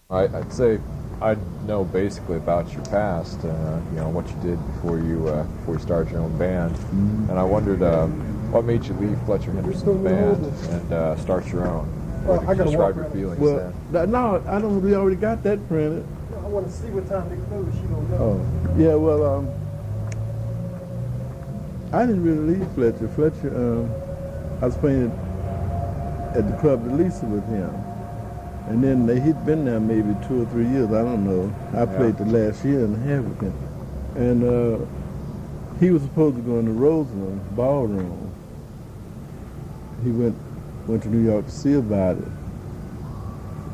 I'd say I know basically about your past, what you did before you started your own band, Mm-hmm. and I wondered what made you leave Fletcher Henderson's band and start your own. What could you describe your feelings Well, then? no, I don't. We already got that printed. I want to see what time they close. She don't know. Oh, yeah. Well, I didn't really leave Fletcher. I was playing at the club at Lisa with him, and then he'd been there maybe 2 or 3 years. I don't know. I played the last year and a half with him, and he was supposed to go in the Roseland ballroom. He went to New York to see about it.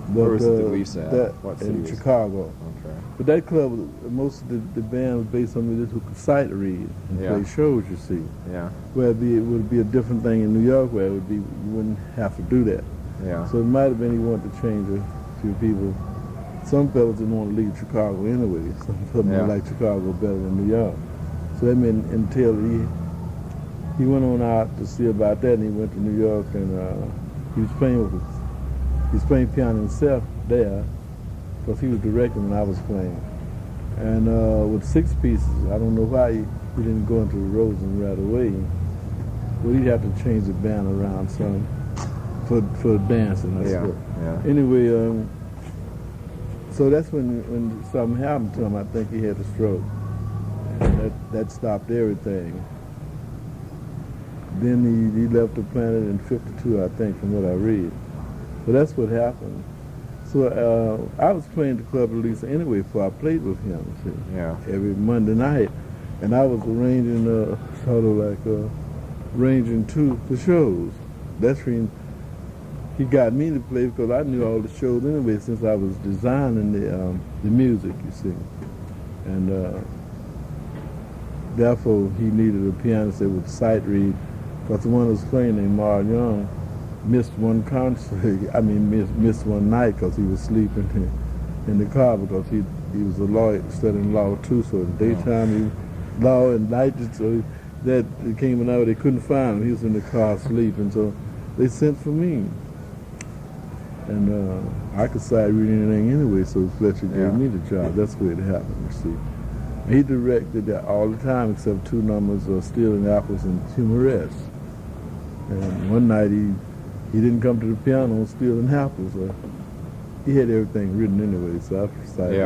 But, Where was the Lisa at? What city in was it? Chicago. Okay. But that club, most of the band was based on musicians who could sight read and play shows, you see. Yeah. Where it would be a different thing in New York where it would be, you wouldn't have to do that. Yeah. So it might have been he wanted to change a few people. Some fellas didn't want to leave Chicago anyway. Some of them liked Chicago better than New York. So that meant until he went on out to see about that, and he went to New York, and he was playing piano himself there, because he was directing when I was playing. And with 6 pieces, I don't know why he didn't go into the Rosen right away. But he'd have to change the band around some for dancing, I suppose. Yeah. Anyway, so that's when something happened to him. I think he had a stroke. And that stopped everything. Then he left the planet in '52, I think, from what I read. But that's what happened. So I was playing the club at Lisa anyway before I played with him, see, every Monday night. And I was arranging, arranging the shows. That's when he got me to play, because I knew all the shows anyway since I was designing the music, you see. And therefore he needed a pianist that would sight read, because the one who was playing named Marl Young missed one concert. Missed one night because he was sleeping in the car, because he was a lawyer, studying law too. So in the daytime he law, and night, so that it came out they couldn't find him. He was in the car sleeping. So they sent for me, and I could sight read anything anyway. So Fletcher gave me the job. That's the way it happened. You see, he directed that all the time except 2 numbers of Stealing Apples and Humorous. And one night he didn't come to the piano on Stealing Apples. He had everything written anyway, so I decided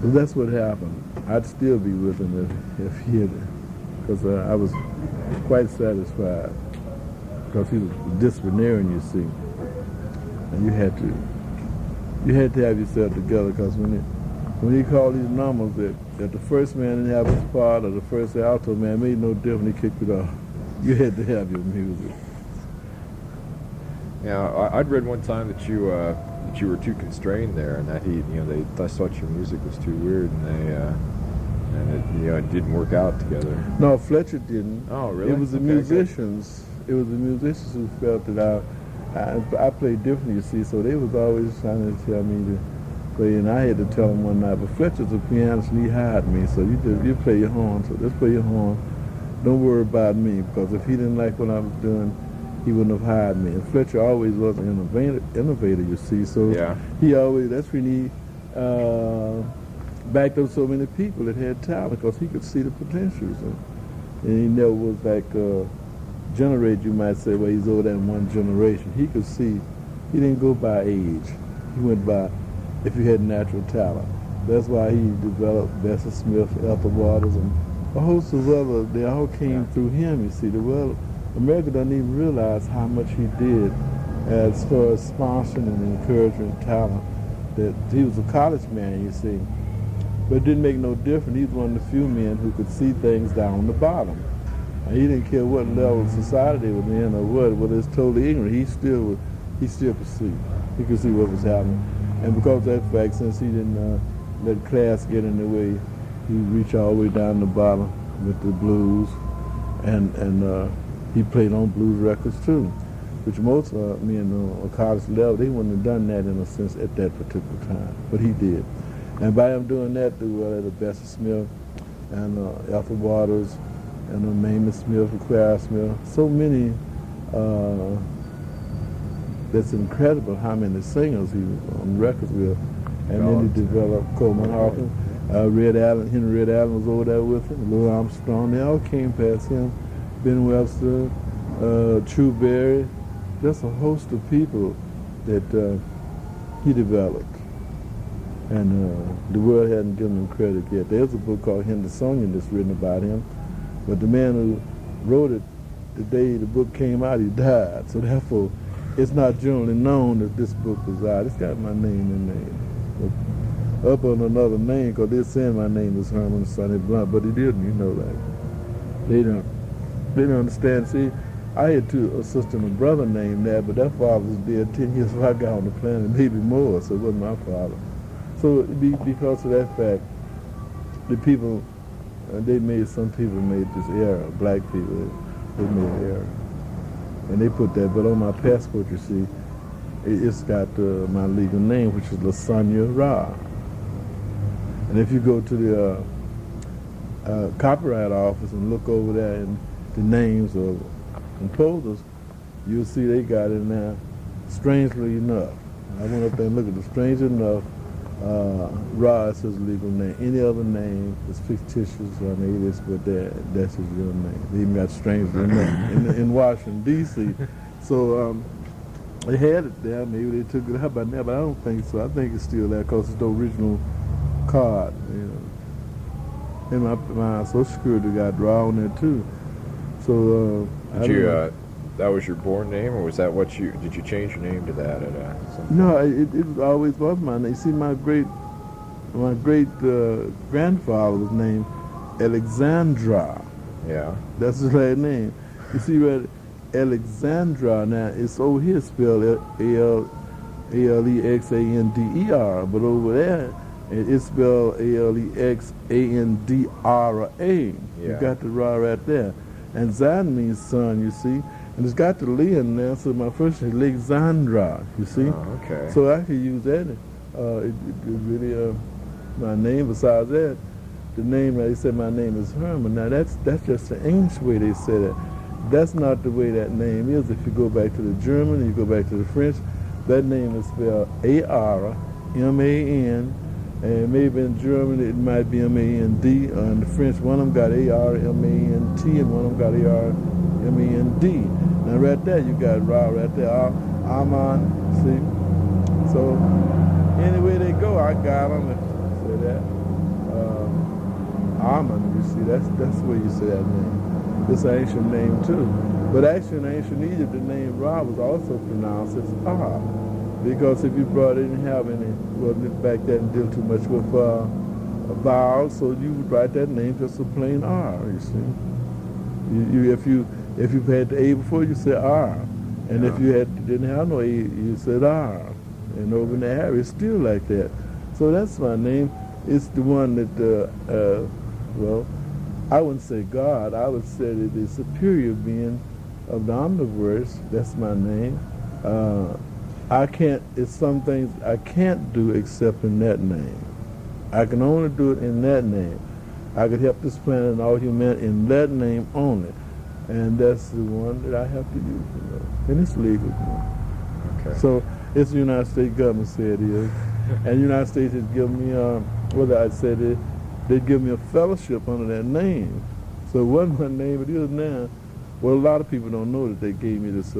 but that's what happened. I'd still be with him if he had, because I was quite satisfied, because he was a disciplinarian, you see, and you had to have yourself together, because when he called these numbers that the first man didn't have his part, or the first alto man, made no difference, he kicked it off. You had to have your music. Yeah, I'd read one time that you were too constrained there, and that they thought your music was too weird, and it didn't work out together. No, Fletcher didn't. Oh, really? It was the musicians. Good. It was the musicians who felt that I played different, you see. So they was always trying to tell me to play, and I had to tell them one night. But Fletcher's a pianist, and he hired me, so you play your horn. So just play your horn. Don't worry about me, because if he didn't like what I was doing, he wouldn't have hired me. And Fletcher always was an innovator, you see. So he always, that's when he backed up so many people that had talent, because he could see the potentials. And he never was like generated, you might say, well, he's over that one generation. He could see, he didn't go by age. He went by if you had natural talent. That's why he developed Bessie Smith, Ethel Waters, and a host of other, they all came through him, you see. America doesn't even realize how much he did as far as sponsoring and encouraging talent. That he was a college man, you see. But it didn't make no difference. He's one of the few men who could see things down the bottom. And he didn't care what level of society they were in or whether it's totally ignorant. He still could see. He could see what was happening. And because of that fact, since he didn't let class get in the way, he reached all the way down the bottom with the blues, and he played on blues records too, which most men on college level, they wouldn't have done that in a sense at that particular time, but he did. And by him doing that, through the Bessie Smith and Ethel Waters and Mamie Smith and Clara Smith, so many that's incredible how many singers he was on records with. And then he developed Coleman Hawkins, Henry Red Allen was over there with him, Louis Armstrong, they all came past him, Ben Webster, True Berry, just a host of people that he developed. And the world hadn't given him credit yet. There's a book called Hendersonian that's written about him, but the man who wrote it, the day the book came out, he died. So therefore, it's not generally known that this book was out. It's got my name in there. But up on another name, because they're saying my name is Herman Sonny Blunt, but he didn't, you know that. They don't understand. See, I had a sister and a brother named that, but their father was dead 10 years before I got on the planet, maybe more, so it wasn't my father. So because of that fact, the people, some people made this error, black people, they made an error. And they put that, but on my passport, you see, it's got my legal name, which is Lasagna Ra. And if you go to the Copyright Office and look over there and the names of composers, you'll see they got in there, strangely enough. I went up there and looked at the strangely enough, Ra is his legal name. Any other name is fictitious or an alias, but that's his real name. They even got strangely enough in Washington, D.C. So they had it there. Maybe they took it out by now, but I don't think so. I think it's still there because it's the original card, you know. And my Social Security got Ra on there too. So that was your born name, or was that did you change your name to that at some point? No, it always was my name. See, my great grandfather was named Alexandra. Yeah. That's his last name. You see, right, Alexandra, now it's over here spelled Alexander, but over there it's spelled Alexandra. Yeah. You got the Ra right there. And Zan means son, you see. And it's got the Lee in there, so my first name is Alexandra, you see. Oh, okay. So I could use that. It really, my name, besides that, the name, they said my name is Herman. Now that's just the English way they said it. That's not the way that name is. If you go back to the German, you go back to the French, that name is spelled A-R-M-A-N, and maybe in German it might be M-A-N-D. In the French, one of them got A-R-M-A-N-T, and one of them got A-R-M-A-N-D. Now right there, you got Ra right there, Armand, see? So anyway they go, I got them, say that. Armand, you see, that's the way you say that name. It's an ancient name too. But actually in ancient Egypt, the name Ra was also pronounced as R. Because if you didn't have any, well, back then deal too much with vowels, so you would write that name just a plain R, you see. If you had the A before, you said R. And if you didn't have no A, you said R. And over in the area, it's still like that. So that's my name. It's the one that, well, I wouldn't say God. I would say that the superior being of the omniverse, that's my name. It's some things I can't do except in that name. I can only do it in that name. I could help this planet and all humanity in that name only. And that's the one that I have to use, you know. And it's legal. Okay. So it's the United States government said it is. And the United States has given me, they'd give me a fellowship under that name. So it wasn't my name, it is now. Well, a lot of people don't know that they gave me this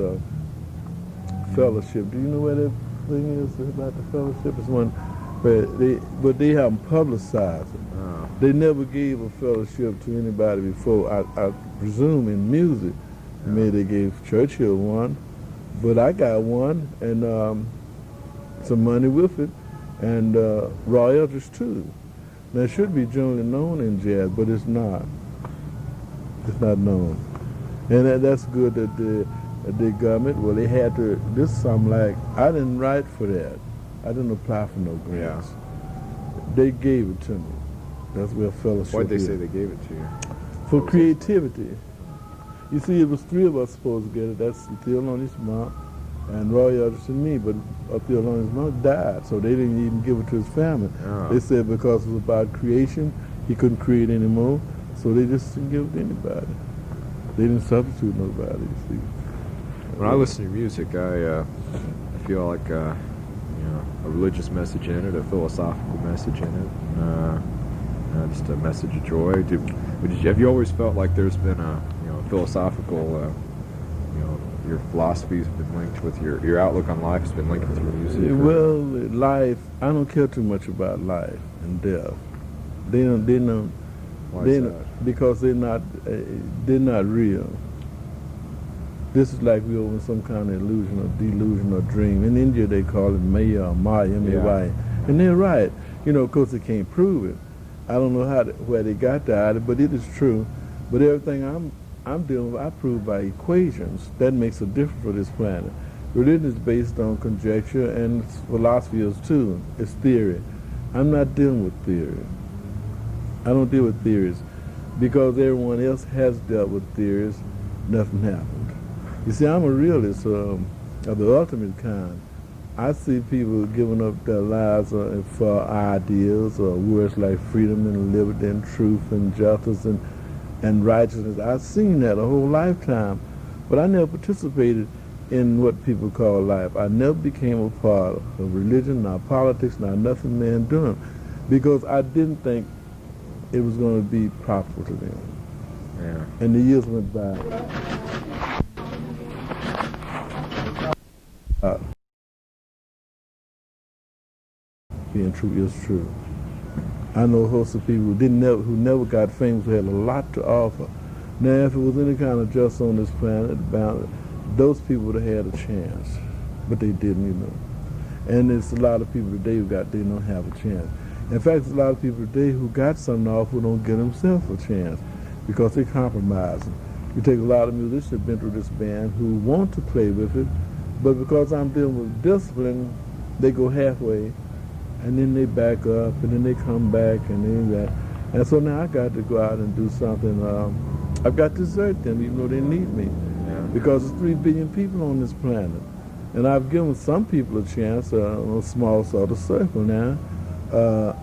fellowship. Do you know where that thing is about the fellowship? It's one, but they haven't publicized it. Oh. They never gave a fellowship to anybody before. I presume in music, maybe they gave Churchill one, but I got one and some money with it, and royalties too. Now it should be generally known in jazz, but it's not. It's not known, and that's good that the government, well, they had to, this something like, I didn't write for that. I didn't apply for no grants. Yeah. They gave it to me. That's where fellowship Why'd they is. say they gave it to you? For creativity. You see, it was three of us supposed to get it. That's Theolonius Monk and Roy Eldridge and me, but Theolonius Monk died, so they didn't even give it to his family. Oh. They said because it was about creation, he couldn't create anymore, so they just didn't give it to anybody. They didn't substitute nobody, you see. When I listen to music, feel like a religious message in it, a philosophical message in it, just a message of joy. Have you always felt like there's been a philosophical, your philosophy has been linked with your outlook on life has been linked with your music? Well, life, I don't care too much about life and death. They don't. Why is that? Because they're not real. This is like we're over some kind of illusion or delusion or dream. In India, they call it Maya or Maya, M-A-Y. Yeah. And they're right. Of course, they can't prove it. I don't know where they got that, but it is true. But everything I'm dealing with, I prove by equations. That makes a difference for this planet. Religion is based on conjecture, and philosophy is too. It's theory. I'm not dealing with theory. I don't deal with theories. Because everyone else has dealt with theories, nothing happened. You see, I'm a realist of the ultimate kind. I see people giving up their lives for ideals or words like freedom and liberty and truth and justice and righteousness. I've seen that a whole lifetime, but I never participated in what people call life. I never became a part of religion, nor politics, nor nothing man doing, because I didn't think it was going to be profitable to them. Yeah. And the years went by. Being true is true. I know a host of people who never got famous, who had a lot to offer. Now, if it was any kind of justice on this planet, those people would have had a chance, but they didn't, And there's a lot of people today they don't have a chance. In fact, there's a lot of people today who got something off who don't get themselves a chance because they're compromising. You take a lot of musicians who've been through this band who want to play with it, but because I'm dealing with discipline, they go halfway, and then they back up, and then they come back, and then that. And so now I got to go out and do something. I've got to desert them, even though they need me, because there's 3 billion people on this planet. And I've given some people a chance on a small sort of circle now.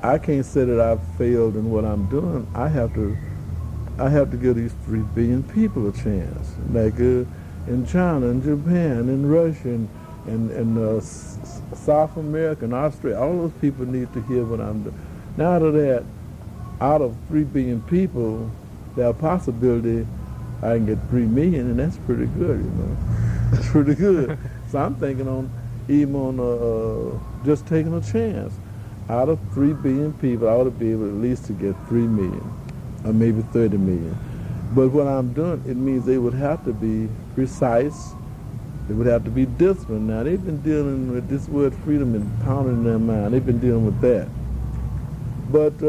I can't say that I've failed in what I'm doing. I have to give these 3 billion people a chance. Like in China, in Japan, in Russia, and South America, and Australia, all those people need to hear what I'm doing. Now out of 3 billion people, there's a possibility I can get 3 million, and that's pretty good, That's pretty good. So I'm thinking on just taking a chance. Out of 3 billion people, I ought to be able at least to get 3 million, or maybe 30 million. But what I'm doing, it means they would have to be precise. They would have to be disciplined. Now, they've been dealing with this word freedom and pounding in their mind. They've been dealing with that. But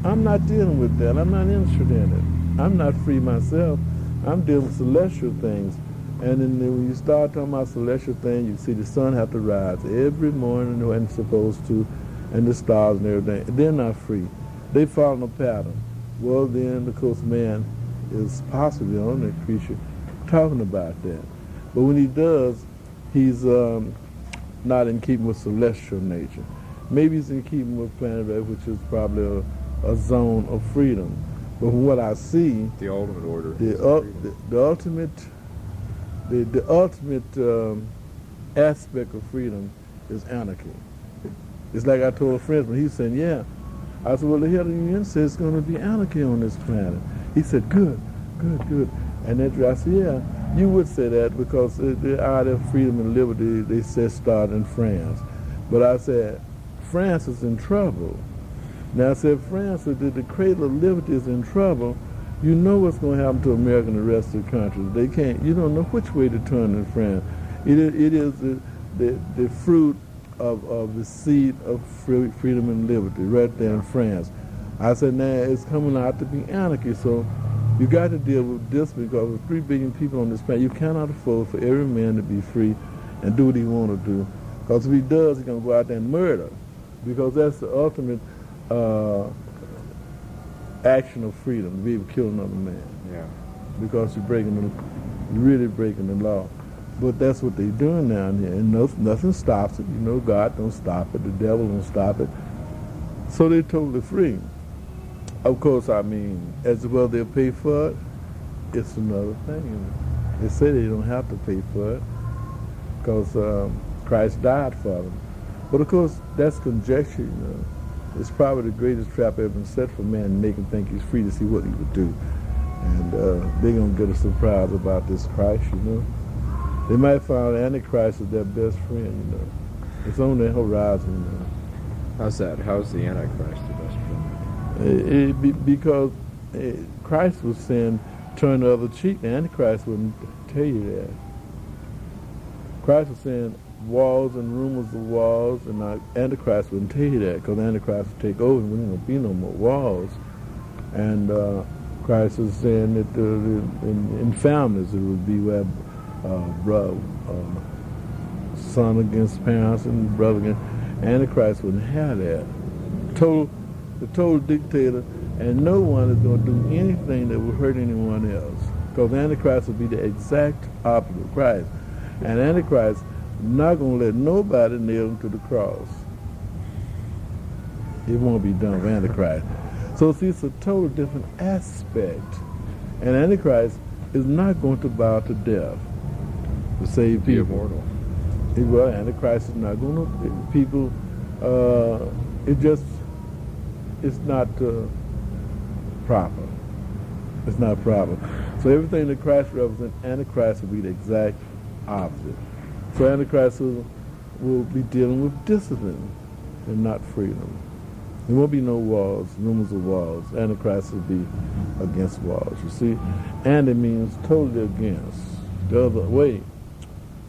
I'm not dealing with that. I'm not interested in it. I'm not free myself. I'm dealing with celestial things. And then when you start talking about celestial things, you see the sun have to rise every morning when it's supposed to, and the stars and everything. They're not free. They follow a pattern. Well, then, of course, man is possibly the only creature talking about that. But when he does, he's not in keeping with celestial nature. Maybe he's in keeping with planet Earth, which is probably a zone of freedom. But from what I see, the ultimate order, the ultimate aspect of freedom is anarchy. It's like I told a friend, when he said, yeah. I said, well, the head of the UN says it's going to be anarchy on this planet. He said, good. And then I said, yeah, you would say that because the idea of freedom and liberty, they said start in France. But I said, France is in trouble. Now I said, France, the cradle of liberty is in trouble. You know what's going to happen to America and the rest of the countries. They can't, you don't know which way to turn in France. It is the fruit of the seed of freedom and liberty right there in France. I said, now it's coming out to be anarchy, so you got to deal with this because with 3 billion people on this planet, you cannot afford for every man to be free and do what he want to do. Because if he does, he's going to go out there and murder, because that's the ultimate action of freedom, to be able to kill another man. Yeah. Because you're really breaking the law. But that's what they're doing down here, and nothing stops it. God don't stop it. The devil don't stop it. So they're totally free. Of course, I mean, as well they'll pay for it, it's another thing. They say they don't have to pay for it. because Christ died for them. But of course, that's conjecture, you know. It's probably the greatest trap ever been set for man to make him think he's free to see what he would do. And they're going to get a surprise about this Christ, you know. They might find Antichrist as their best friend, you know. It's on their horizon, you know. How's that? How's the Antichrist the best friend? Because Christ was saying, turn the other cheek. The Antichrist wouldn't tell you that. Christ was saying walls and rumors of walls, and the Antichrist wouldn't tell you that, because the Antichrist would take over and there wouldn't be no more walls. And Christ was saying that in families it would be where son against parents and brother against. Antichrist wouldn't have that. The total dictator, and no one is going to do anything that will hurt anyone else, because Antichrist will be the exact opposite of Christ. And Antichrist not going to let nobody nail him to the cross. It won't be done with Antichrist. So see, it's a total different aspect. And Antichrist is not going to bow to death to save Be people. immortal. Well, Antichrist is not going to people. It's not proper. It's not proper. So everything that Christ represents, Antichrist will be the exact opposite. So Antichrist will be dealing with discipline and not freedom. There won't be no walls, rumors of walls. Antichrist will be against walls, you see. And it means totally against. The other way.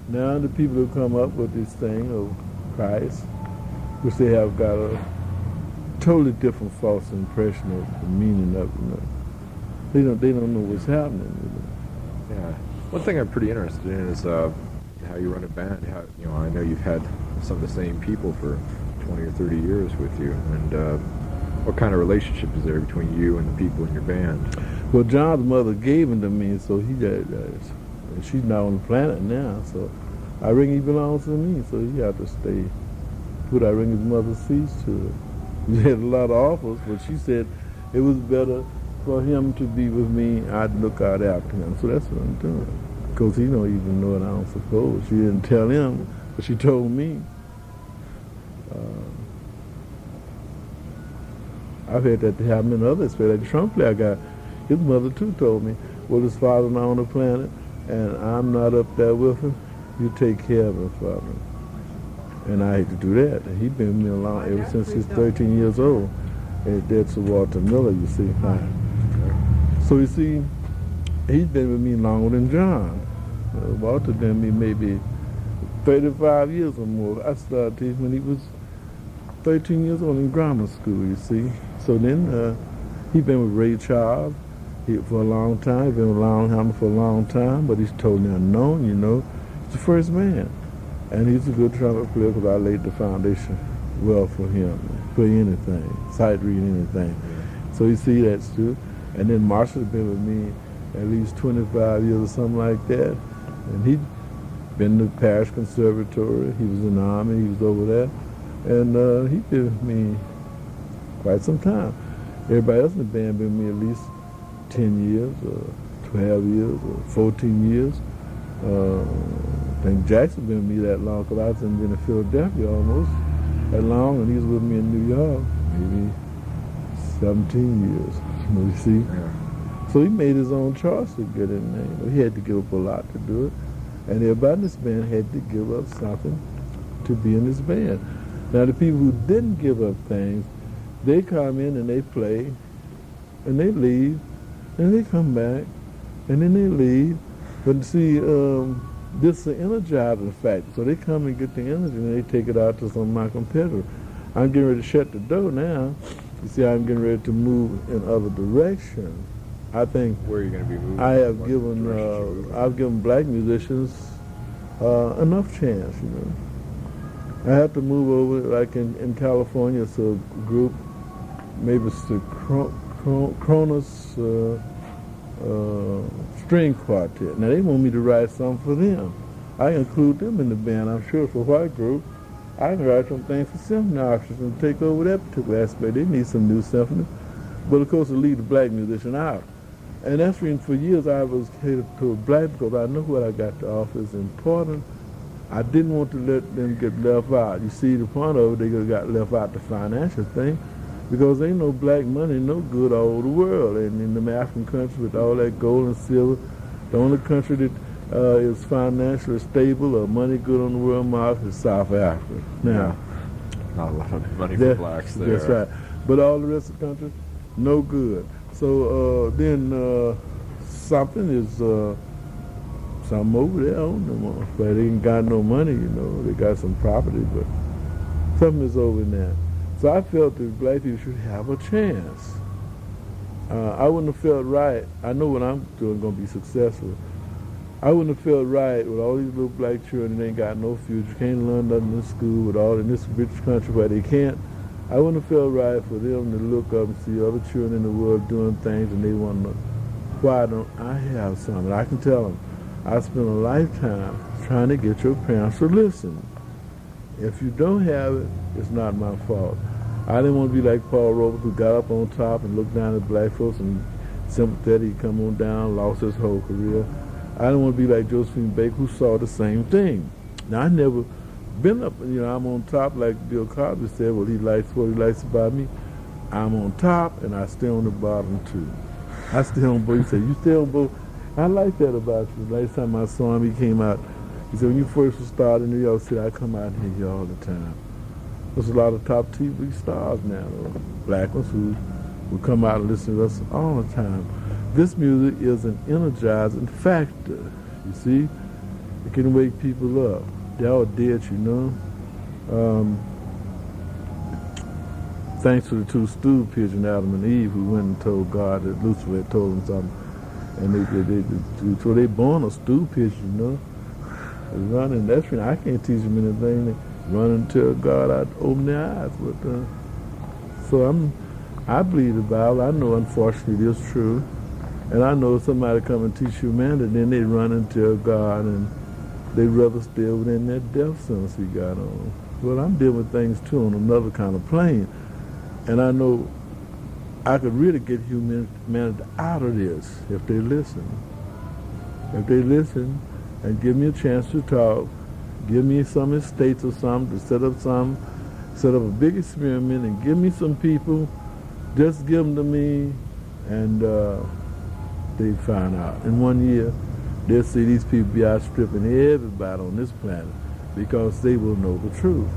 Now the people who come up with this thing of Christ, which they have got a totally different false impression of the meaning of it. You know. They don't know what's happening. You know. Yeah. One thing I'm pretty interested in is how you run a band. How, you know, I know you've had some of the same people for 20 or 30 years with you, and what kind of relationship is there between you and the people in your band? Well, John's mother gave him to me, so she's not on the planet now, so I ring he belongs to me, so he had to stay. Put I ring his mother's seats to it. We had a lot of offers, but she said it was better for him to be with me. I'd look out after him, so that's what I'm doing. Because he don't even know it, I don't suppose. She didn't tell him, but she told me. I've had that to happen in other aspects. Like the trumpet player guy, his mother too told me, well, his father's not on the planet, and I'm not up there with him. You take care of him for me. And I hate to do that. And he's been with me along ever since he's 13 years old. And that's Walter Miller, you see. So you see, he's been with me longer than John. Walter been with me maybe 35 years or more. I started teaching when he was 13 years old in grammar school, you see. So then he's been with Ray Charles for a long time. He's been with Lionhammer for a long time, but he's totally unknown, you know. He's the first man. And he's a good trumpet player because I laid the foundation well for him. Play anything, sight read anything. So you see that's true. And then Marshall's been with me at least 25 years or something like that. And he'd been to the Parish Conservatory. He was in the Army. He was over there. And he'd been with me quite some time. Everybody else in the band been with me at least 10 years or 12 years or 14 years. I think Jackson been with me that long because I was in Philadelphia almost that long, and he was with me in New York maybe 17 years. You see? Yeah. So he made his own choice to get in there. He had to give up a lot to do it. And everybody in this band had to give up something to be in this band. Now the people who didn't give up things, they come in and they play, and they leave, and they come back, and then they leave. But see, this is an energizing factor. So they come and get the energy and they take it out to some of my competitors. I'm getting ready to shut the door now. You see, I'm getting ready to move in other directions. I think where are you going to be moving? I've given black musicians enough chance, you know. I have to move over, like in California, it's a group, maybe it's the Kronos String Quartet. Now they want me to write something for them. I include them in the band, I'm sure, for a white group. I can write some things for symphony orchestras and take over that particular aspect. They need some new symphony. But of course, to leave the black musician out. And that's reason for years I was catered to a black because I know what I got to offer is important. I didn't want to let them get left out. You see, the point of it, they got left out the financial thing, because ain't no black money no good all over the world. And in the African countries with all that gold and silver, the only country that is financially stable or money good on the world market is South Africa. Now, not a lot of money for blacks there. That's right. But all the rest of the country, no good. So then something is something over there on them. But they ain't got no money, you know. They got some property, but something is over in that. So I felt that black people should have a chance. I wouldn't have felt right. I know what I'm doing going to be successful. I wouldn't have felt right with all these little black children that ain't got no future, can't learn nothing in school, with all in this rich country where they can't. I wouldn't have felt right for them to look up and see other children in the world doing things, and they wonder, why don't I have something? I can tell them, I spent a lifetime trying to get your parents to listen. If you don't have it, it's not my fault. I didn't want to be like Paul Robeson, who got up on top and looked down at black folks and sympathetic, he come on down, lost his whole career. I didn't want to be like Josephine Baker, who saw the same thing. Now, I never been up, you know, I'm on top like Bill Cosby said, well, he likes what he likes about me. I'm on top, and I stay on the bottom, too. I stay on both. He said, you stay on both. I like that about you. The last time I saw him, he came out. He said, when you first started in New York City, I come out here all the time. There's a lot of top TV stars now, black ones, who will come out and listen to us all the time. This music is an energizing factor, you see? It can wake people up. They're all dead, you know. Thanks to the two stool pigeons, Adam and Eve, who went and told God that Lucifer had told them something. And so they born a stool pigeon, you know. They running, that's when I can't teach them anything. They run until God I'd open their eyes. But so I believe the Bible. I know, unfortunately, it's true. And I know somebody come and teach humanity, then they run until God, and they'd rather stay within that death sentence we got on. Well, I'm dealing with things, too, on another kind of plane. And I know I could really get humanity out of this if they listen. If they listen and give me a chance to talk, give me some estates or something to set up a big experiment and give me some people, just give them to me, and they find out. In 1 year, they'll see these people be outstripping everybody on this planet because they will know the truth.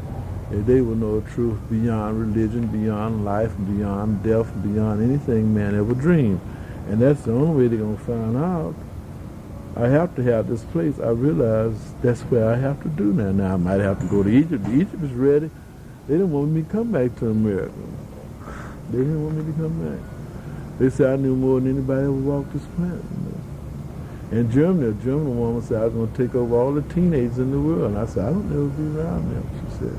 And they will know the truth beyond religion, beyond life, beyond death, beyond anything man ever dreamed. And that's the only way they're going to find out. I have to have this place. I realize that's where I have to do now. Now I might have to go to Egypt. Egypt is ready. They didn't want me to come back to America. They didn't want me to come back. They said I knew more than anybody ever walked this planet. You know? In Germany, a German woman said I was going to take over all the teenagers in the world. And I said, I don't ever be around them, she said.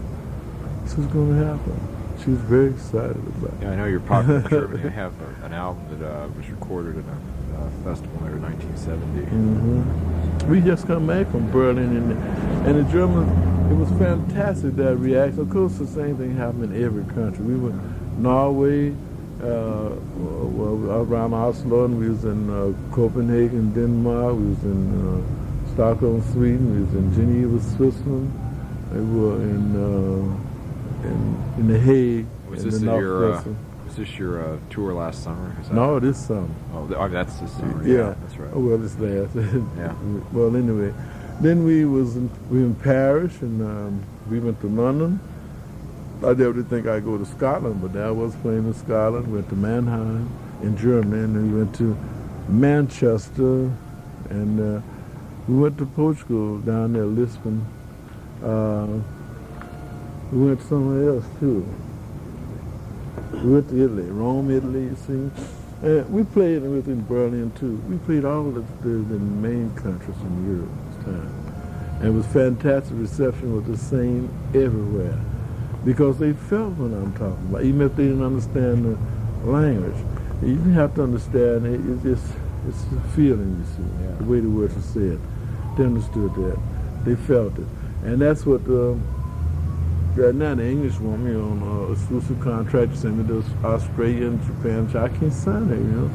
This was going to happen. She was very excited about it. Yeah, I know you're popular in Germany. I have an album that was recorded at a festival there in 1970. Mm-hmm. We just come back from Berlin, and the Germans, it was fantastic, that reaction. Of course, the same thing happened in every country. We were in Norway, around Oslo, and we was in Copenhagen, Denmark, we was in Stockholm, Sweden, we was in Geneva, Switzerland, we were in The Hague. Was this your tour last summer? No, this summer. Oh, that's this summer. Yeah, that's right. Oh, well, it's last. Yeah. Well, anyway, then we were in Paris, and we went to London. I never did think I'd go to Scotland, but I was playing in Scotland. We went to Mannheim in Germany, and then we went to Manchester, and we went to Portugal down there, Lisbon. We went somewhere else too. We went to Italy, Rome, Italy, you see. And we played in Berlin too. We played all of the main countries in Europe this time. And it was fantastic. Reception was the same everywhere. Because they felt what I'm talking about, even if they didn't understand the language. You didn't have to understand it. It's a feeling, you see, the way the words are said. They understood that. They felt it. And that's what right now the English want me on exclusive contract, send me those Australian, Japan, I can't sign it, you know.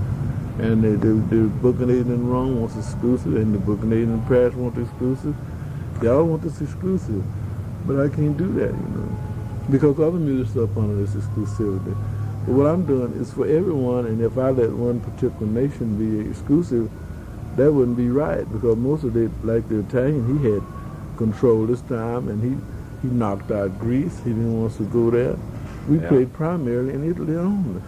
And the booking agent in Rome wants exclusive, and the booking agent in Paris wants exclusive. They all want this exclusive, but I can't do that, you know, because other musicians are up under this exclusivity. But what I'm doing is for everyone, and if I let one particular nation be exclusive, that wouldn't be right, because most of it, like the Italian, he had control this time, and he knocked out Greece. He didn't want us to go there. We played primarily in Italy only.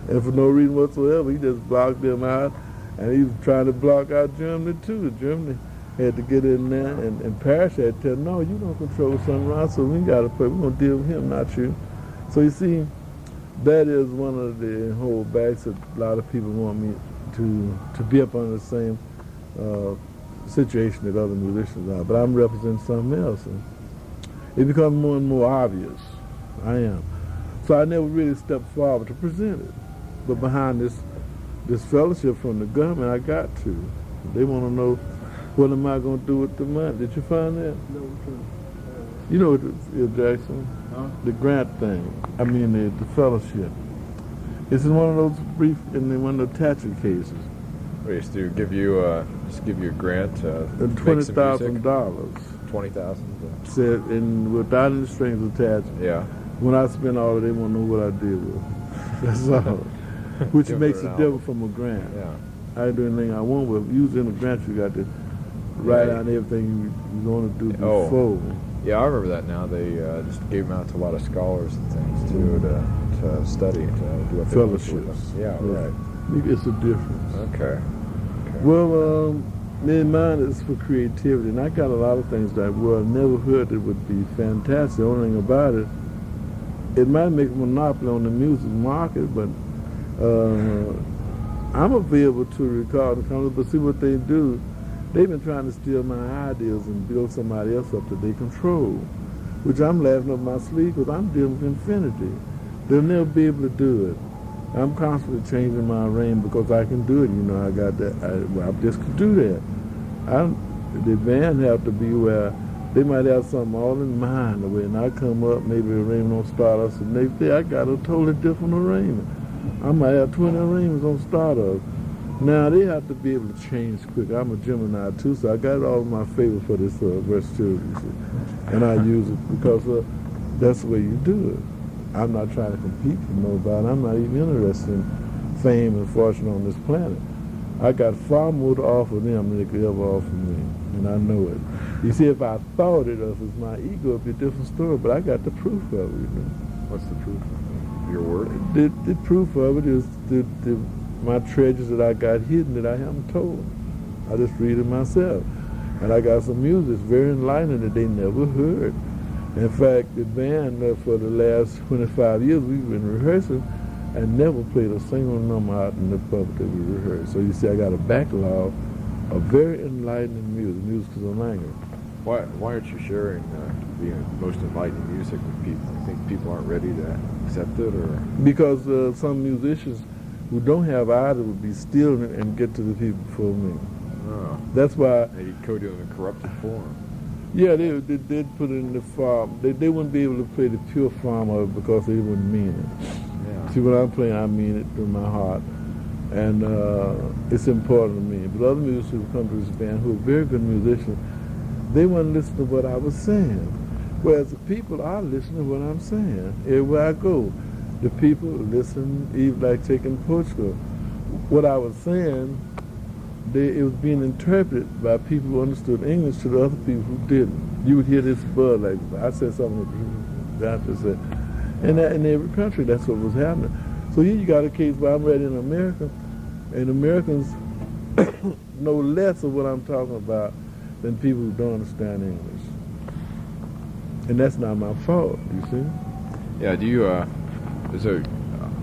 And for no reason whatsoever, he just blocked them out, and he was trying to block out Germany too. Germany had to get in there, and Paris had to tell him, no, you don't control Sunrise, so we got to play. We're going to deal with him, not you. So you see, that is one of the holdbacks that a lot of people want me to be up under the same situation that other musicians are. But I'm representing something else, and it becomes more and more obvious. I am. So I never really stepped forward to present it. But behind this fellowship from the government, I got to. They want to know, what am I going to do with the money? Did you find that? No, You know what it is, Jackson? Huh? The grant thing. I mean, the fellowship. It's in one of those brief, in one of the attachment cases. We used to give you just give you a grant to make some music. $20,000. $20,000. Said, and without any strings attached. Yeah. When I spend all of it, they won't know what I did with it. That's all. Which Give makes her an it different from a grant. Yeah. I can do anything I want with. Using a grant, you got to write down everything you're going to do before. Yeah, I remember that now. They just gave them out to a lot of scholars and things too to study, to do what they want with Fellowships. them. Yeah, right. It's a difference. Okay. Well, mine is for creativity, and I got a lot of things that I never heard that would be fantastic. The only thing about it, it might make a monopoly on the music market, but I'm available to record the company, but see what they do. They've been trying to steal my ideas and build somebody else up that they control, which I'm laughing up my sleeve because I'm dealing with infinity. They'll never be able to do it. I'm constantly changing my arrangement because I can do it. You know, I got that. I just can do that. The band have to be where they might have something all in mind. When I come up, maybe the arrangement on startups, and the next day I got a totally different arrangement. I might have 20 arrangements on startups. Now they have to be able to change quick. I'm a Gemini too, so I got it all in my favor for this versatility, and I use it because that's the way you do it. I'm not trying to compete with nobody. I'm not even interested in fame and fortune on this planet. I got far more to offer them than they could ever offer me, and I know it. You see, if I thought it of as my ego, it'd be a different story, but I got the proof of it. You know? What's the proof of your work? The proof of it is my treasures that I got hidden that I haven't told. I just read it myself. And I got some music that's very enlightening that they never heard. In fact, the band for the last 25 years, we've been rehearsing and never played a single number out in the public that we rehearsed. So you see, I got a backlog of very enlightening music. Music is a language. Why aren't you sharing the most enlightening music with people? You think people aren't ready to accept it, or? Because some musicians who don't have either would be stealing it and get to the people before me. Oh. That's why. They code it in a corrupted form. Yeah, they'd put it in the form. They wouldn't be able to play the pure form of it because they wouldn't mean it. Yeah. See, when I'm playing, I mean it through my heart. And it's important to me. But other musicians who come to this band who are very good musicians, they wouldn't listen to what I was saying. Whereas the people are listening to what I'm saying. Everywhere I go, the people listen, even like taking Portugal. What I was saying, it was being interpreted by people who understood English to the other people who didn't. You would hear this buzz, like I said something that the doctor said. And that, in every country, that's what was happening. So here you got a case where I'm ready in America, and Americans know less of what I'm talking about than people who don't understand English. And that's not my fault, you see? Yeah, do you,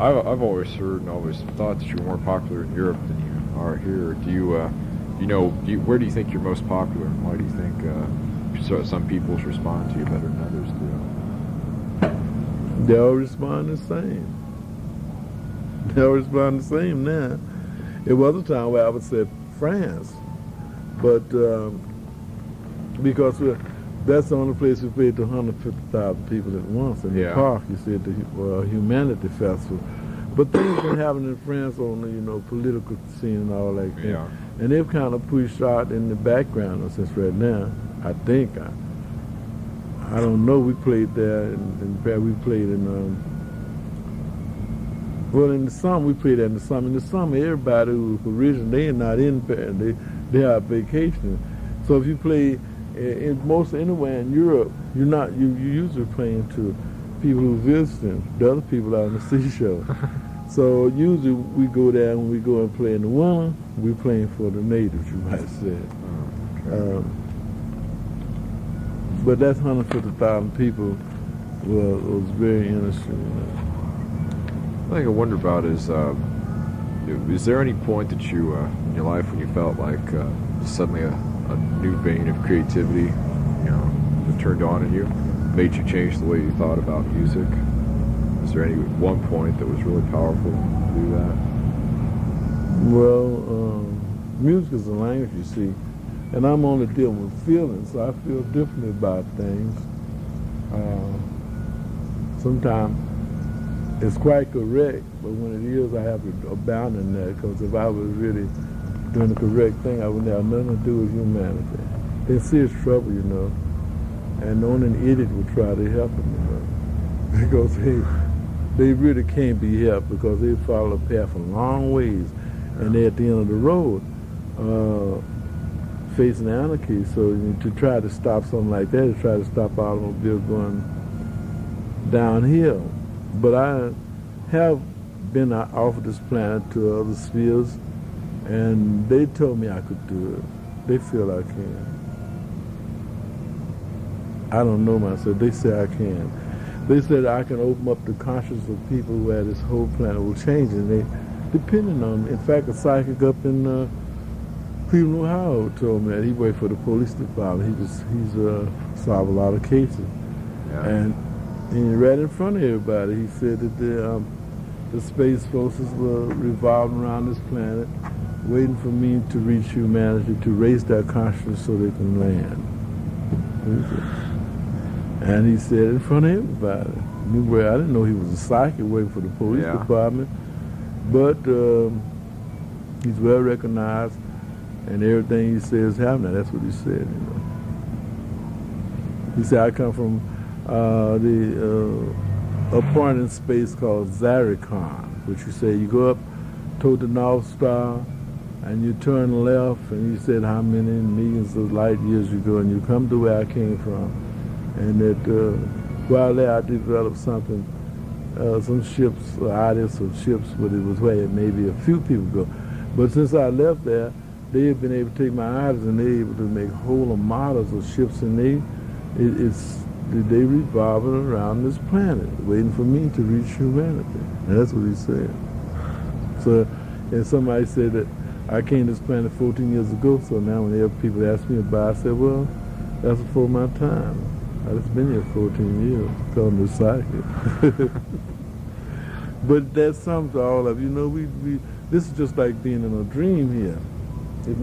I've always heard and always thought that you're more popular in Europe than you are here. Do you, where do you think you're most popular, and why do you think some people respond to you better than others do? They all respond the same. They all respond the same now. It was a time where I would say France, but because that's the only place we played to 150,000 people at once in the park, you see, at the Humanity Festival. But things been happening in France on the, political scene and all like that. Yeah. And they've kind of pushed out in the background since right now. I think. I don't know. We played there, and we played in, well, in the summer, we played there in the summer. In the summer, everybody who's original, they are not in Paris. They are vacationing. So if you play in most anywhere in Europe, you usually playing to people who visiting, the other people out on the seashore. So usually we go there when we go and play in the winter, we're playing for the natives, you might say. Okay. But that's 150,000 people was very interesting. One thing I wonder about is there any point that you, in your life when you felt like suddenly a new vein of creativity, that turned on in you, made you change the way you thought about music? Is there any one point that was really powerful to do that? Well, music is a language, you see, and I'm only dealing with feelings, so I feel differently about things. Sometimes it's quite correct, but when it is, I have to abandon that, because if I was really doing the correct thing, I wouldn't have nothing to do with humanity. They're in serious trouble, and only an idiot would try to help them, because they really can't be helped, because they follow a path a long ways, and they're at the end of the road facing anarchy. So to try to stop something like that is try to stop automobiles going downhill. But I have been off of this planet to other spheres, and they told me I could do it. They feel I can. I don't know myself. They say I can. They said I can open up the consciousness of people where this whole planet will change, and they depending on me. In fact, a psychic up in Cleveland, Ohio told me that he worked for the police department. He's solved a lot of cases. Yeah. And right in front of everybody, he said that the space forces were revolving around this planet, waiting for me to reach humanity, to raise their consciousness so they can land. And he said in front of everybody. I didn't know he was a psychic working for the police department, but he's well recognized, and everything he says is happening. That's what he said. He said, I come from a point in space called Zarikon, which you say you go up toward the North Star and you turn left, and you said how many millions of light years you go, and you come to where I came from. And that while there I developed something, some ships, ideas of ships, but it was where maybe a few people go. But since I left there, they have been able to take my ideas and they're able to make whole models of ships, and they revolving around this planet, waiting for me to reach humanity. And that's what he said. So, and somebody said that I came to this planet 14 years ago, so now whenever people ask me about it, I said, well, that's before my time. I've just been here 14 years, calling the psychic. But that's something to all of you. This is just like being in a dream here. It's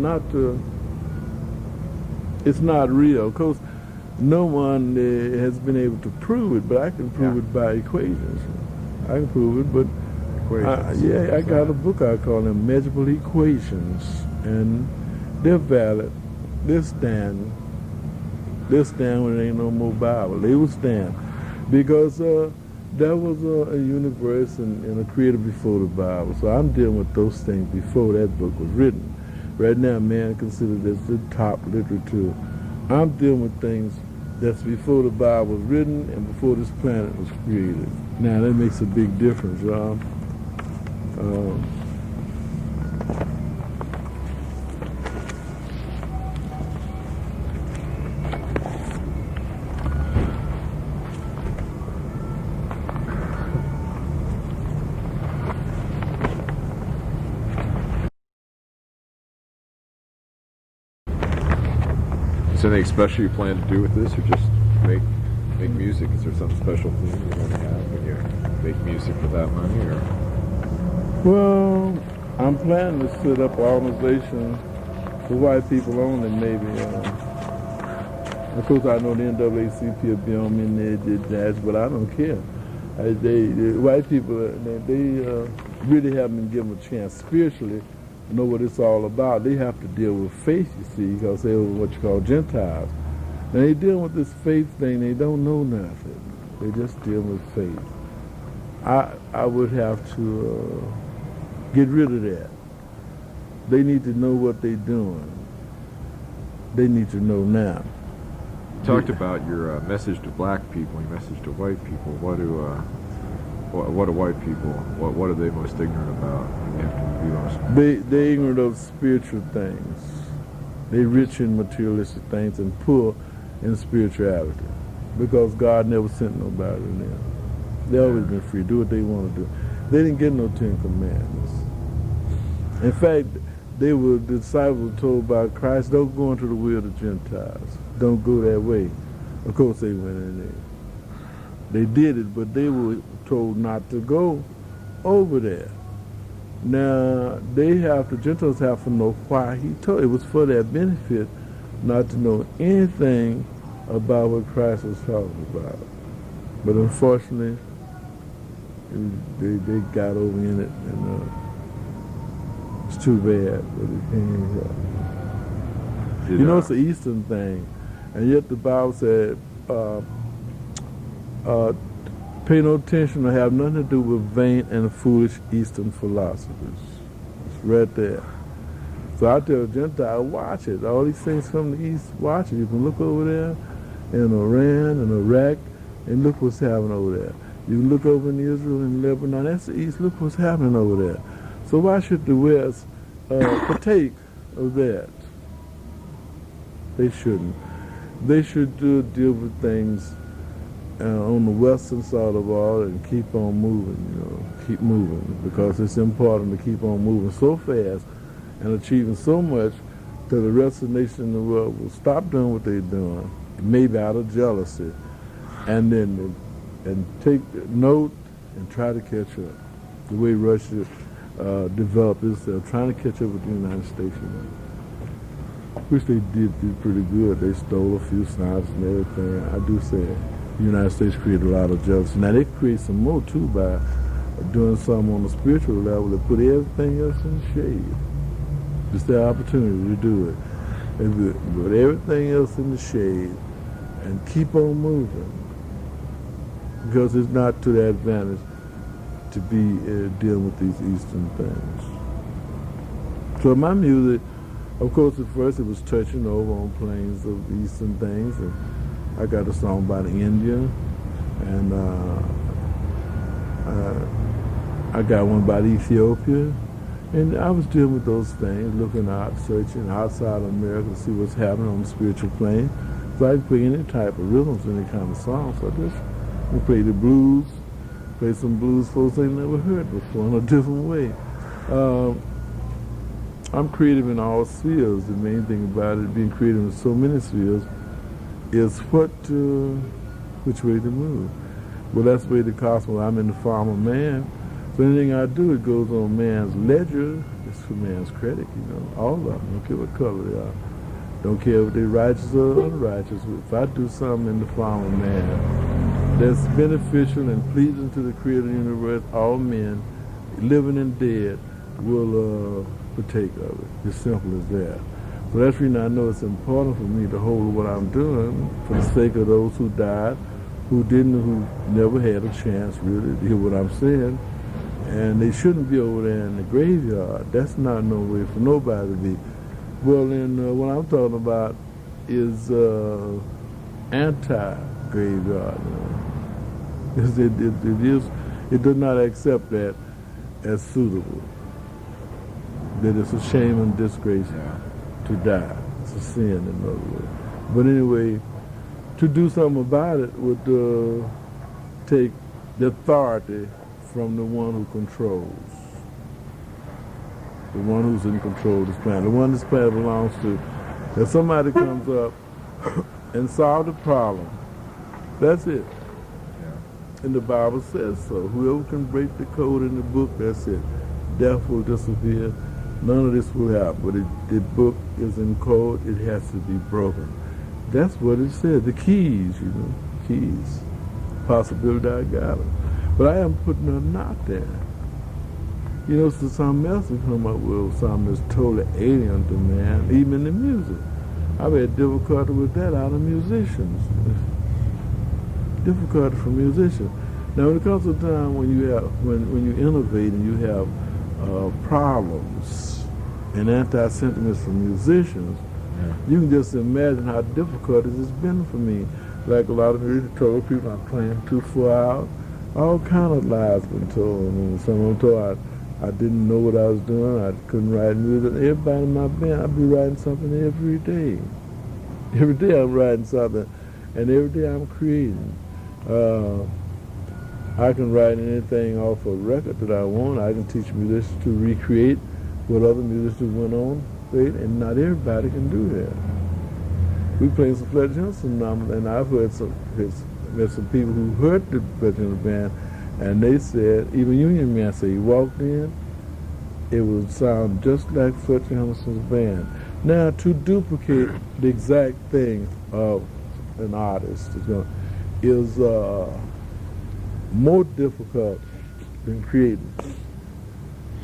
not real. Of course, no one has been able to prove it, but I can prove it by equations. I can prove it, but I got a book I call them Measurable Equations, and they're valid. They'll stand when there ain't no more Bible. They will stand because there was a universe and a creator before the Bible. So I'm dealing with those things before that book was written. Right now, man considered as the top literature. I'm dealing with things that's before the Bible was written and before this planet was created. Now, that makes a big difference, y'all. Is there anything special you plan to do with this, or just make music? Is there some special thing you're going to have when you make music with that money, or? Well, I'm planning to set up an organization for white people only, maybe. Of course, I know the NAACP will be on me and they did that, but I don't care. The white people, they really haven't been given a chance spiritually to know what it's all about. They have to deal with faith, you see, because they're what you call Gentiles. Now they deal with this faith thing, they don't know nothing. They just deal with faith. I would have to get rid of that. They need to know what they're doing. They need to know now. You talked about your message to black people, your message to white people. What do white people? What are they most ignorant about? You have to be honest. They ignorant of spiritual things. They rich in materialistic things and poor in spirituality, because God never sent nobody to them. They always been free, do what they want to do. They didn't get no 10 Commandments. In fact, the disciples told by Christ, don't go into the will of the Gentiles. Don't go that way. Of course they went in there. They did it, but they were told not to go over there. Now, the Gentiles have to know why he told. It was for their benefit not to know anything about what Christ was talking about. But unfortunately, they got over in it, and it's too bad. But it can't. You know, it's an Eastern thing, and yet the Bible said, pay no attention or have nothing to do with vain and foolish Eastern philosophers. It's right there. So I tell Gentiles, watch it. All these things from the East, watch it. You can look over there in Iran and Iraq, and look what's happening over there. You can look over in Israel and Lebanon. That's the East. Look what's happening over there. So why should the West partake of that? They shouldn't. They should deal with things on the western side of all and keep on moving, keep moving, because it's important to keep on moving so fast and achieving so much that the rest of the nation in the world will stop doing what they're doing, maybe out of jealousy, and then take note and try to catch up. The way Russia developed itself, trying to catch up with the United States, which they did pretty good. They stole a few snipes and everything. I do say the United States created a lot of jealousy. Now they create some more too by doing something on a spiritual level that put everything else in the shade. It's their opportunity to do it. And put everything else in the shade and keep on moving, because it's not to their advantage to be dealing with these Eastern things. So my music, of course, at first it was touching over on planes of Eastern things, and I got a song about India, and I got one about Ethiopia, and I was dealing with those things, looking out, searching outside of America to see what's happening on the spiritual plane. So I can play any type of rhythms, any kind of song. So I play the blues, play some blues folks they never heard before in a different way. I'm creative in all spheres. The main thing about it, being creative in so many spheres, is which way to move. Well, that's the way the cosmos. I'm in the farm of man. So anything I do, it goes on man's ledger. It's for man's credit, all of them. Don't care what color they are. Don't care if they're righteous or unrighteous. If I do something in the farm of man that's beneficial and pleasing to the Creator of the universe, all men, living and dead, will partake of it. It's simple as that. So that's the reason I know it's important for me to hold what I'm doing for the sake of those who died, who never had a chance really to hear what I'm saying. And they shouldn't be over there in the graveyard. That's not no way for nobody to be. Well, then what I'm talking about is anti-graveyard. It does not accept that as suitable. That it's a shame and disgrace to die. It's a sin, in other words. But anyway, to do something about it would take the authority from the one who controls. The one who's in control of this planet. The one this planet belongs to. If somebody comes up and solve the problem, that's it. And the Bible says so. Whoever can break the code in the book, that's it. Death will disappear. None of this will happen. But if the book is in code, it has to be broken. That's what it said. The keys, keys. Possibility, I got them. But I am putting nothing out there. You know, so something else we come up with, something that's totally alien to man, even in the music. I've had difficulty with that out of musicians. Difficulty for musicians. Now, when it comes to a time when you have, when you innovate and you have problems and anti-sentiments from musicians, you can just imagine how difficult it has been for me. Like a lot of music told people I'm playing too far out. All kind of lies been told. And someone told I didn't know what I was doing. I couldn't write music. Everybody in my band, I'd be writing something every day. Every day I'm writing something, and every day I'm creating. I can write anything off a record that I want. I can teach musicians to recreate what other musicians went on, and not everybody can do that. We played some Fletcher Henderson numbers, and I've heard met some people who heard the Fletcher Henderson band, and they said, even Union Man said, he walked in, it would sound just like Fletcher Henderson's band. Now, to duplicate the exact thing of an artist is more difficult than creating.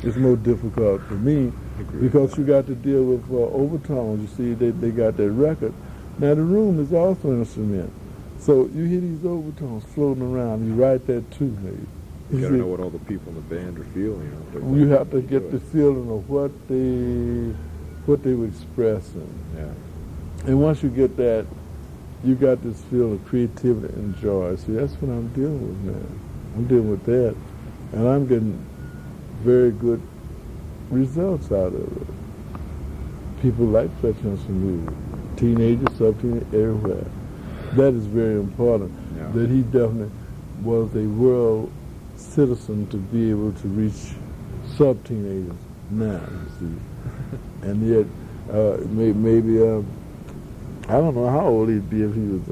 It's more difficult for me because you got to deal with overtones. You see, they got that record. Now, the room is also an instrument. So you hear these overtones floating around. You write that too, maybe. You gotta know what all the people in the band are feeling. You have to get the feeling of what they were expressing. Yeah. And once you get that, you got this feeling of creativity and joy. See, that's what I'm dealing with now. I'm dealing with that, and I'm getting very good results out of it. People like Fletcher Henderson music. Teenagers, sub-teenagers, everywhere. That is very important. Yeah. That he definitely was a world citizen to be able to reach sub-teenagers now, you see. And yet, maybe, I don't know how old he'd be if he was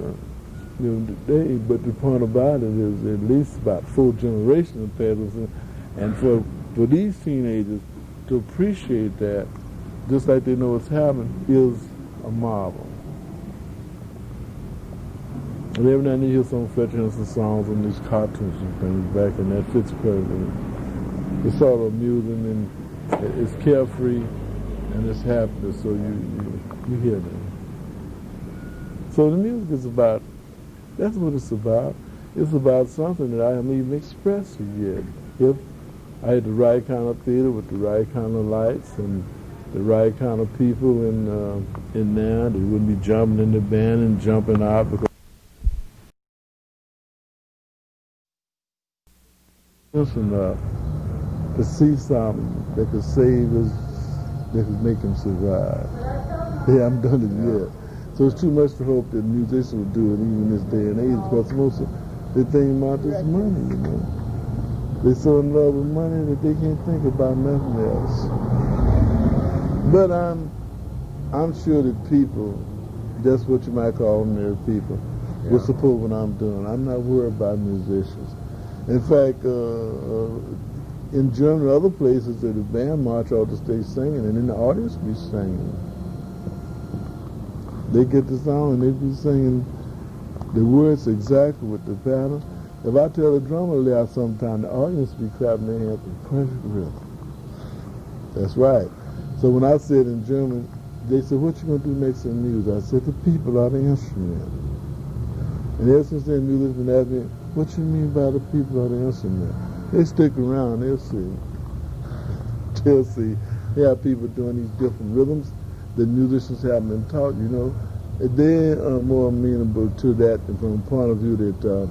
today, but the point about it is at least about 4 generations of Patterson. And for these teenagers to appreciate that, just like they know what's happening, is a marvel. And every now and then you hear some Fletcher Henderson songs on these cartoons and things back, and that fits perfectly. It's sort of amusing and it's carefree and it's happiness, so you hear them. So the music is about, that's what it's about. It's about something that I haven't even expressed yet. If I had the right kind of theater with the right kind of lights and the right kind of people in there, they wouldn't be jumping in the band and jumping out because enough to see something that could save us, that could make him survive. They haven't done it yet. So it's too much to hope that musicians will do it even in this day and age, because most of the thing about this money, you know. They're so in love with money that they can't think about nothing else. But I'm sure that people, that's what you might call ordinary people, will support what I'm doing. I'm not worried about musicians. In fact, in Germany, other places, the band march out to stay singing, and then the audience be singing. They get the song and they be singing the words exactly with the pattern. If I tell the drummer to lay out sometime, the audience be clapping their hands in perfect rhythm. That's right. So when I said in German, they said, "What you gonna do next in music?" I said, "The people are the instrument." And ever since then, musicians been asking me, "What you mean by the people are the instrument?" They stick around, they'll see. They'll see. They have people doing these different rhythms that musicians haven't been taught, you know. They are more amenable to that from a point of view that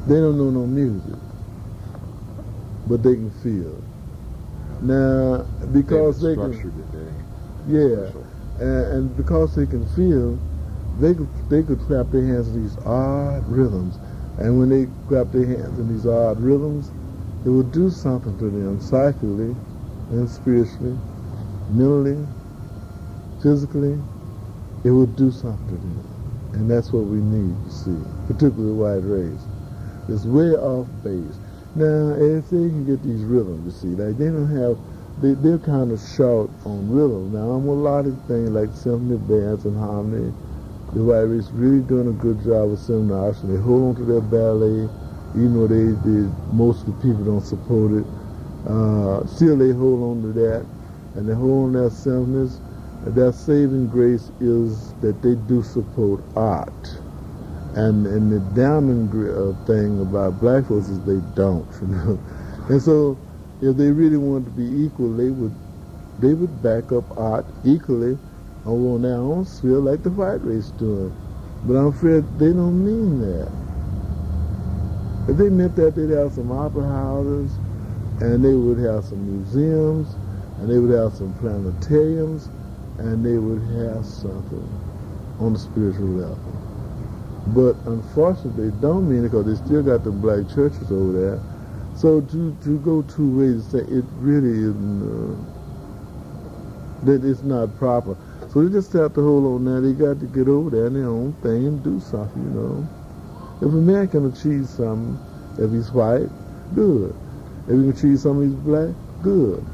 they don't know no music, but they can feel. Now, because they can, and because they can feel, they could clap their hands in these odd rhythms, and when they clap their hands in these odd rhythms, it will do something to them psychically and spiritually, mentally, physically. It will do something to them, and that's what we need to see, particularly the white race. It's way off base. Now, if they can get these rhythms, you see, like they don't have, they're kind of short on rhythm. Now, I'm a lot of things like symphony bands and harmony. The white race really doing a good job with symphony. They hold on to their ballet, even though most of the people don't support it. Still they hold on to that, and they hold on to that simpleness. Their saving grace is that they do support art. And the damning thing about black folks is they don't, you know. And so if they really wanted to be equal, they would back up art equally on their own sphere like the white race doing. But I'm afraid they don't mean that. If they meant that, they'd have some opera houses, and they would have some museums, and they would have some planetariums, and they would have something on the spiritual level. But unfortunately, they don't mean it because they still got the black churches over there. So to go two ways, it really isn't, that it's not proper. So they just have to hold on now. They got to get over there in their own thing and do something, you know. If a man can achieve something, if he's white, good. If he can achieve something, he's black, good.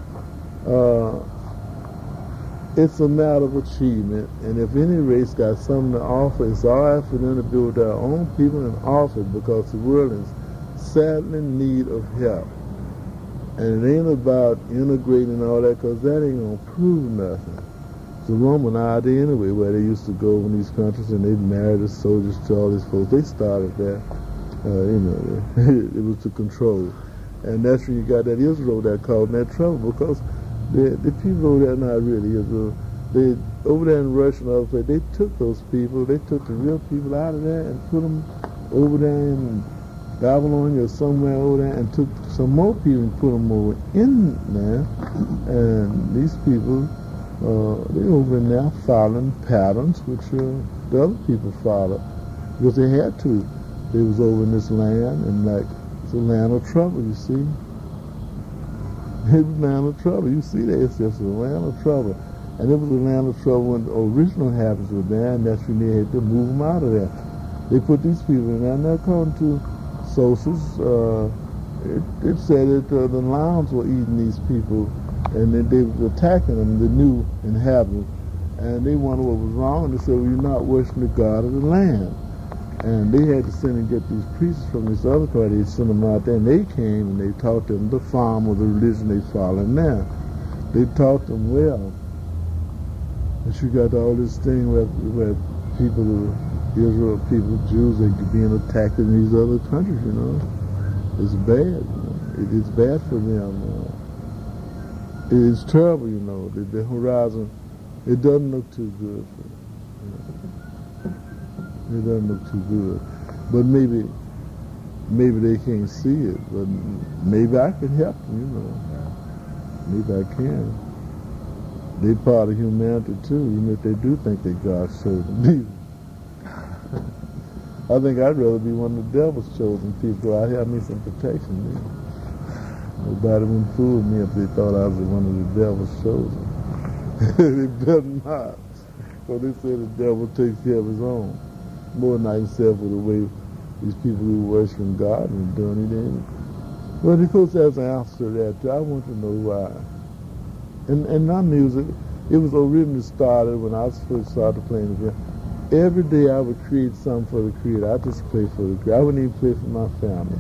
It's a matter of achievement, and if any race got something to offer, it's all right for them to build their own people and offer it, because the world is sadly in need of help. And it ain't about integrating and all that, because that ain't going to prove nothing. It's a Roman idea anyway, where they used to go in these countries and they'd marry the soldiers to all these folks. They started that, you know, it was to control. And that's where you got that Israel that caused that trouble, because the people over there not really Israel. They over there in Russia and other places, they took those people, they took the real people out of there and put them over there in Babylon or somewhere over there, and took some more people and put them over in there. And these people, they over in there following patterns which the other people followed, because they had to. They was over in this land, and like, it's a land of trouble, you see. It was a land of trouble. You see that, it's just a land of trouble. And it was a land of trouble when the original habits were there, and that's when they had to move them out of there. They put these people in there, and according to sources, it said that the lions were eating these people, and then they were attacking them, the new inhabitants. And they wondered what was wrong, and they said, well, you're not worshiping the God of the land. And they had to send and get these priests from this other party. They sent them out there, and they came and they taught them the farm of the religion they follow now. They taught them well. But you got all this thing where people, Israel people, Jews, they being attacked in these other countries, you know. It's bad, you know. It's bad for them. It's terrible, you know. The horizon, it doesn't look too good for them. It doesn't look too good. But maybe they can't see it. But maybe I can help them, you know. Maybe I can. They're part of humanity too, even if they do think that God showed them. I think I'd rather be one of the devil's chosen people. I'd have me some protection. Nobody wouldn't fool me if they thought I was one of the devil's chosen. They better not. Because they say the devil takes care of his own. More than himself with the way these people who worship God and doing it in. Well, of course, there's an answer to that too. I want to know why. And my music, it was originally started when I first started playing the piano. Every day I would create something for the Creator. I just play for the Creator. I wouldn't even play for my family.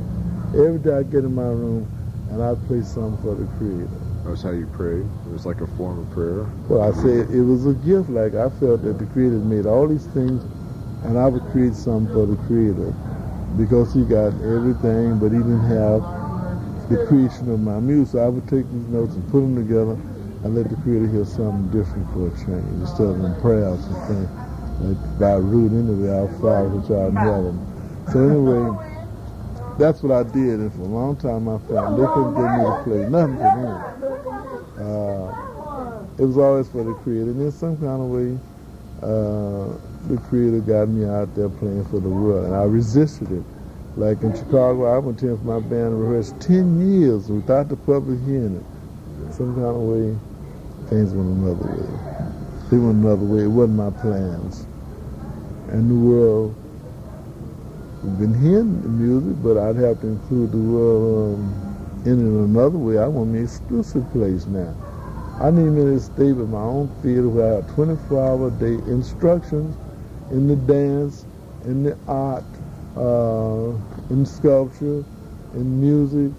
Every day I'd get in my room and I'd play something for the Creator. That's how you pray? It was like a form of prayer? Well, I say it was a gift. Like, I felt that the Creator made all these things, and I would create something for the Creator, because He got everything, but He didn't have the creation of my music. So I would take these notes and put them together and let the Creator hear something different for a change, instead of in prayers and things. Like, by root anyway, our Father which art in heaven. So anyway, that's what I did, and for a long time my family, they couldn't get me to play nothing for them. It was always for the Creator, and in some kind of way, the Creator got me out there playing for the world, and I resisted it. Like in Chicago, I went to my band and rehearsed 10 years without the public hearing it. Some kind of way, things went another way. They went another way. It wasn't my plans. And the world, we've been hearing the music, but I'd have to include the world in another way. I want me an exclusive place now. I need me to stay with my own theater where I have 24-hour-a-day instructions in the dance, in the art, in sculpture, in music,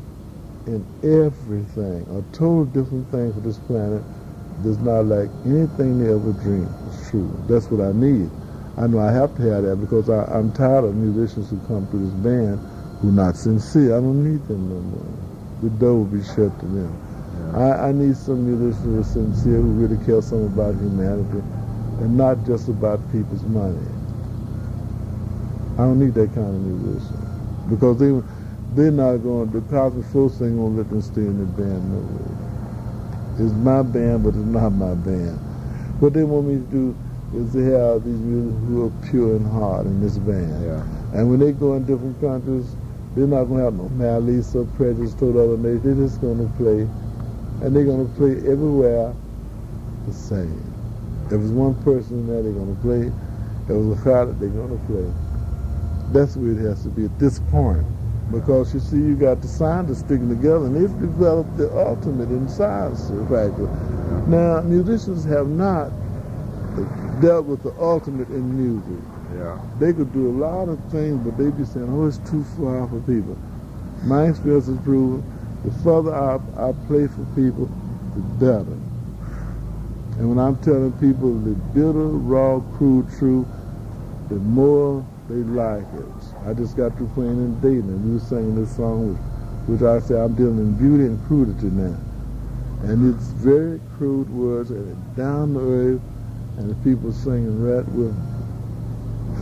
in everything. A total different thing for this planet that's not like anything they ever dreamed. It's true. That's what I need. I know I have to have that because I'm tired of musicians who come through this band who are not sincere. I don't need them no more. The door will be shut to them. I need some musicians who are sincere, who really care something about humanity and not just about people's money. I don't need that kind of musician because they're not going. The Cosmic Force ain't gonna let them stay in the band no way. It's my band, but it's not my band. What they want me to do is to have these musicians who are pure in heart in this band. Yeah. And when they go in different countries, they're not going to have no malice or prejudice toward other nations. They're just going to play, and they're going to play everywhere the same. If there's one person in there, they're going to play. If there's a crowd, they're going to play. That's where it has to be at this point. Because you see, you got the scientists sticking together, and they've developed the ultimate in science, in fact. Now, musicians have not dealt with the ultimate in music. Yeah. They could do a lot of things, but they be saying, oh, it's too far for people. My experience has proven the further I play for people, the better. And when I'm telling people the bitter, raw, crude truth, the more they like it. I just got through playing in Dayton, and we were singing this song, which I say I'm dealing in beauty and crudity now. And it's very crude words, and it's down to earth, and the people singing right with me.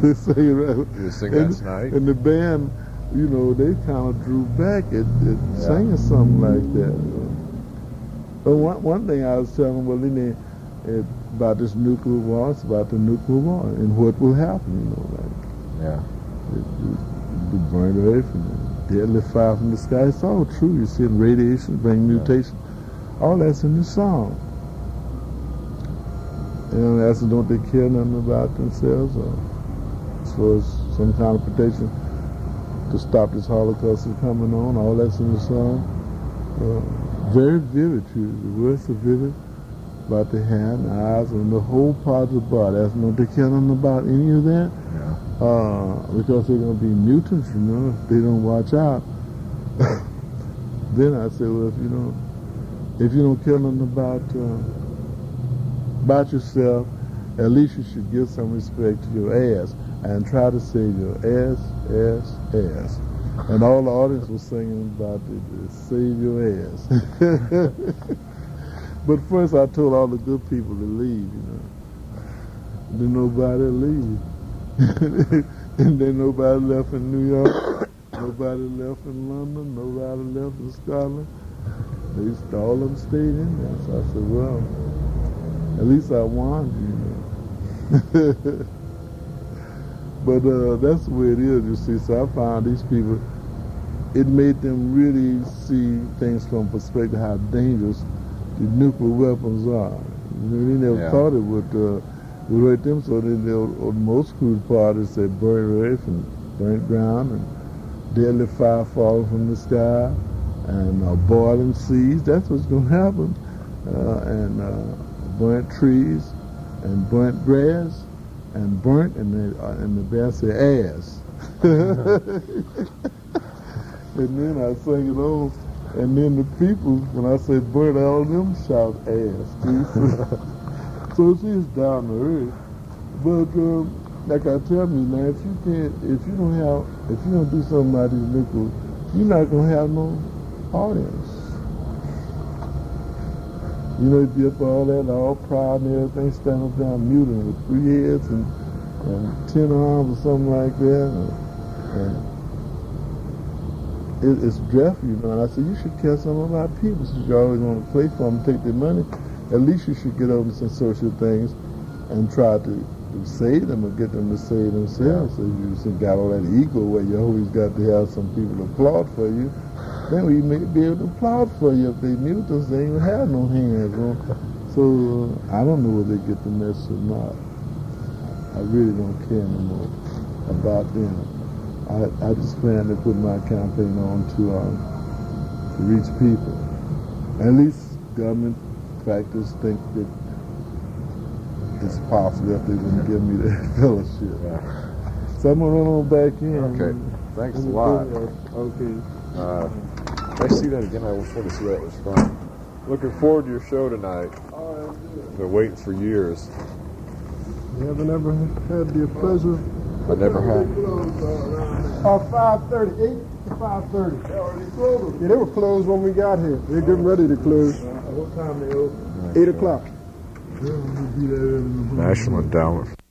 They singing right with me. You were singing last night? And the band, you know, they kind of drew back at singing something like that. But one thing I was telling them, well, then about this nuclear war, it's about the nuclear war and what will happen, you know, like. Yeah. The burnt earth and the deadly fire from the sky. It's all true. You see, radiation, bring mutation. All that's in the song. And I said, don't they care nothing about themselves? Or as far as some kind of protection to stop this Holocaust from coming on, all that's in the song. Very vivid, too. The words are vivid about the hand, the eyes, and the whole part of the body. I said, don't they care nothing about any of that? Yeah. Because they're going to be mutants, you know, if they don't watch out. Then I said, well, if you don't care nothing about yourself, at least you should give some respect to your ass and try to save your ass. And all the audience was singing about it, save your ass. But first I told all the good people to leave, you know. Then nobody leave. And then nobody left in New York, nobody left in London, nobody left in Scotland. All of them stayed in there. So I said, well, at least I won, you know. But that's the way it is, you see. So I found these people, it made them really see things from perspective how dangerous the nuclear weapons are. They never thought it would hurt them, so then on most crude parties say burnt earth and burnt ground and deadly fire falling from the sky and boiling seas. That's what's going to happen. And burnt trees and burnt grass and burnt, and the band say ass. And then I sing it on. And then the people, when I say burnt, all of them shout ass, too. So it's down to earth. But like I tell me now, if you don't do something about these nickels, you're not gonna have no audience. You know, you up all that, all proud and everything, standing up there muting with 3 heads and 10 arms or something like that. And it's dreadful, you know. And I said, you should care something about people. Since you're always going to play for them, take their money, at least you should get over some social things and try to save them or get them to save themselves. So you got all that ego where you always got to have some people to applaud for you. Then we may be able to applaud for you. If they mutants, they ain't have no hands. So I don't know whether they get the message or not. I really don't care no more about them. I just plan to put my campaign on to reach people. At least government factors think that it's possible if they wouldn't give me that fellowship. Yeah. So I'm gonna run on back in. Okay. Thanks a lot. Okay. If I see that again, I just want to see where that was from. Looking forward to your show tonight. All right, good. Been waiting for years. You haven't ever had the pleasure? I never had. 5:30, 8 to 5:30. They already closed. Yeah, they were closed when we got here. They're getting ready to close. What time they open? 8 o'clock. Yeah, we'll be there in the morning. National Endowment.